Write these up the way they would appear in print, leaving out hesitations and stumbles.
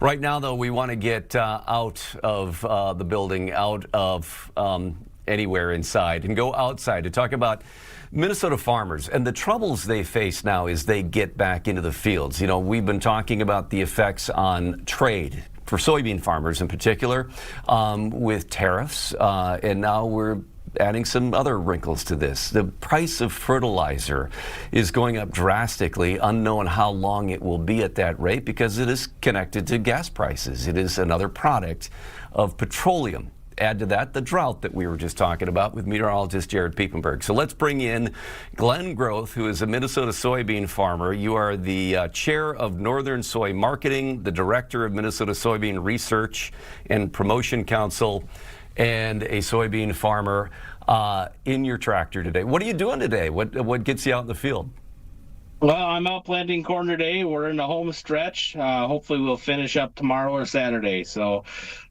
Right now, though, we want to get out of the building, out of anywhere inside, and go outside to talk about Minnesota farmers and the troubles they face now as they get back into the fields. You know, we've been talking about the effects on trade for soybean farmers in particular with tariffs, and now we're adding some other wrinkles to this. The price of fertilizer is going up drastically, unknown how long it will be at that rate because it is connected to gas prices. It is another product of petroleum. Add to that the drought that we were just talking about with meteorologist Jared Piepenburg. So let's bring in Glen Groth, who is a Minnesota soybean farmer. You are the chair of Northern Soy Marketing, the director of Minnesota Soybean Research and Promotion Council, and a soybean farmer in your tractor today. What are you doing today? What gets you out in the field? Well, I'm out planting corn today. We're in the home stretch. Hopefully we'll finish up tomorrow or Saturday. So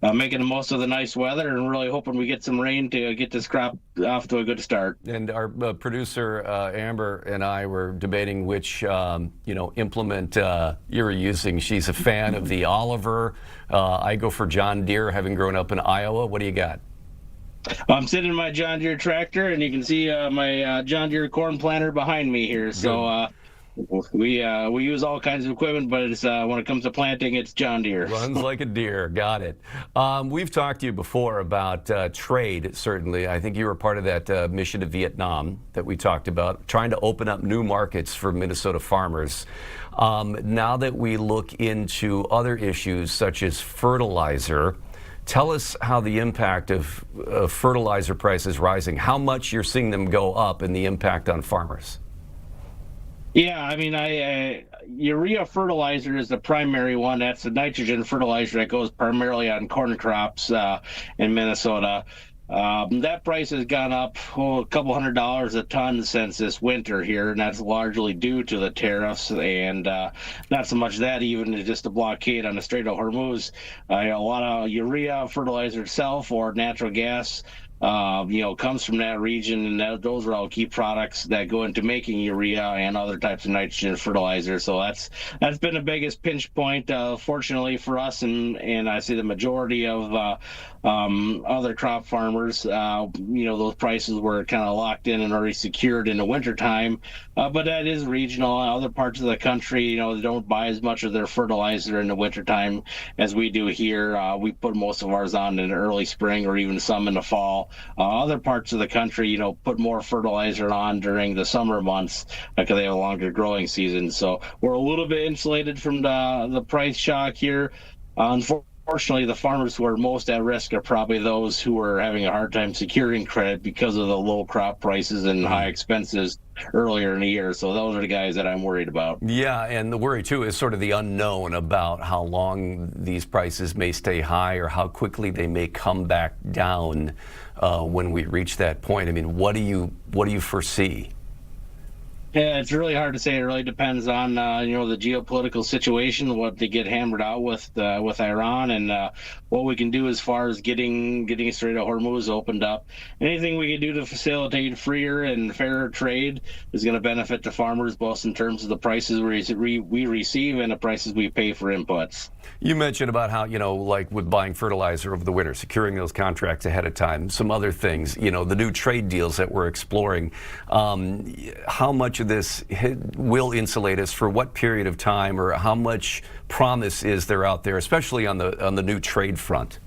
making the most of the nice weather and really hoping we get some rain to get this crop off to a good start. And our producer, Amber, and I were debating which implement you're using. She's a fan of the Oliver. I go for John Deere, having grown up in Iowa. What do you got? I'm sitting in my John Deere tractor, and you can see my John Deere corn planter behind me here. So we use all kinds of equipment, but it's when it comes to planting, it's John Deere. Runs like a deer. Got it. We've talked to you before about trade, certainly. I think you were part of that mission to Vietnam that we talked about, trying to open up new markets for Minnesota farmers. Now that we look into other issues such as fertilizer, tell us how the impact of fertilizer prices rising, how much you're seeing them go up and the impact on farmers. Yeah, I mean, urea fertilizer is the primary one. That's the nitrogen fertilizer that goes primarily on corn crops in Minnesota. That price has gone up a couple $100 a ton since this winter here, and that's largely due to the tariffs and not so much that, even just the blockade on the Strait of Hormuz. A lot of urea fertilizer itself or natural gas comes from that region, and those are all key products that go into making urea and other types of nitrogen fertilizer. So that's been the biggest pinch point, fortunately for us, and I see the majority of other crop farmers. Those prices were kind of locked in and already secured in the wintertime, but that is regional. Other parts of the country, they don't buy as much of their fertilizer in the wintertime as we do here. We put most of ours on in the early spring or even some in the fall. Other parts of the country, put more fertilizer on during the summer months because they have a longer growing season. So we're a little bit insulated from the price shock here. Unfortunately, the farmers who are most at risk are probably those who are having a hard time securing credit because of the low crop prices and high expenses earlier in the year. So those are the guys that I'm worried about. Yeah, and the worry too is sort of the unknown about how long these prices may stay high or how quickly they may come back down when we reach that point. I mean, what do you foresee? Yeah, it's really hard to say. It really depends on the geopolitical situation, what they get hammered out with Iran, and what we can do as far as getting Strait of Hormuz opened up. Anything we can do to facilitate freer and fairer trade is going to benefit the farmers, both in terms of the prices we receive and the prices we pay for inputs. You mentioned about how, like with buying fertilizer over the winter, securing those contracts ahead of time, some other things, the new trade deals that we're exploring. How much of this will insulate us for what period of time, or how much promise is there out there, especially on the new trade front?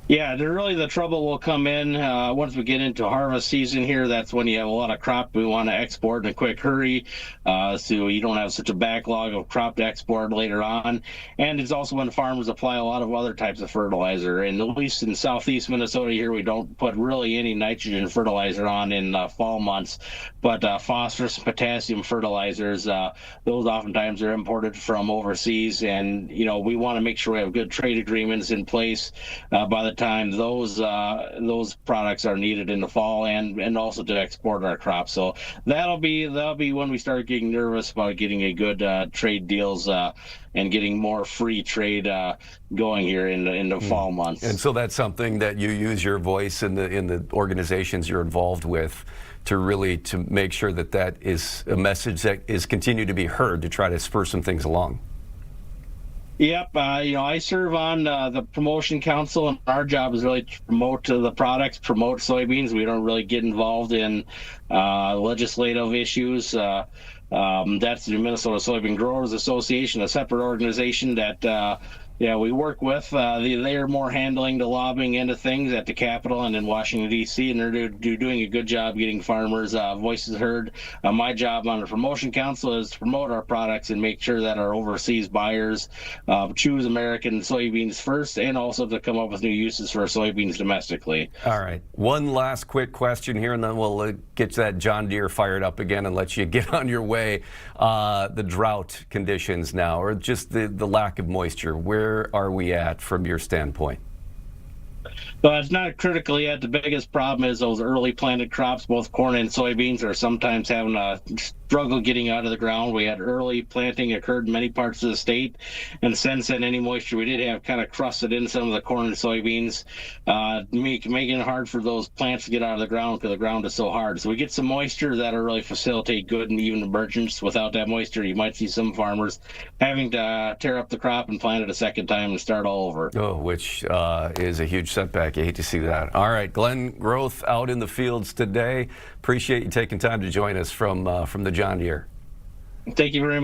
Yeah, the trouble will come in once we get into harvest season here. That's when you have a lot of crop we want to export in a quick hurry, so you don't have such a backlog of crop to export later on. And it's also when farmers apply a lot of other types of fertilizer. And at least in southeast Minnesota here, we don't put really any nitrogen fertilizer on in fall months, but phosphorus and potassium fertilizers, those oftentimes are imported from overseas. And, we want to make sure we have good trade agreements in place by the time those products are needed in the fall and also to export our crops. So that'll be when we start getting nervous about getting a good trade deals and getting more free trade going here in the fall months. And so that's something that you use your voice in the organizations you're involved with to make sure that is a message that is continued to be heard to try to spur some things along. Yep, I serve on the promotion council, and our job is really to promote the products, promote soybeans. We don't really get involved in legislative issues. That's the Minnesota Soybean Growers Association, a separate organization that we work with. They're more handling the lobbying end of things at the Capitol and in Washington, D.C., and they're doing a good job getting farmers' voices heard. My job on the promotion council is to promote our products and make sure that our overseas buyers choose American soybeans first, and also to come up with new uses for soybeans domestically. All right. One last quick question here, and then we'll get that John Deere fired up again and let you get on your way. The drought conditions now, or just the lack of moisture, where are we at from your standpoint? But it's not critical yet. The biggest problem is those early planted crops, both corn and soybeans, are sometimes having a struggle getting out of the ground. We had early planting occurred in many parts of the state, and since then, any moisture we did have kind of crusted in some of the corn and soybeans, making it hard for those plants to get out of the ground because the ground is so hard. So we get some moisture that'll really facilitate good and even emergence. Without that moisture, you might see some farmers having to tear up the crop and plant it a second time and start all over. Oh, which is a huge setback. You hate to see that. All right, Glen Groth out in the fields today. Appreciate you taking time to join us from the John Deere. Thank you very much.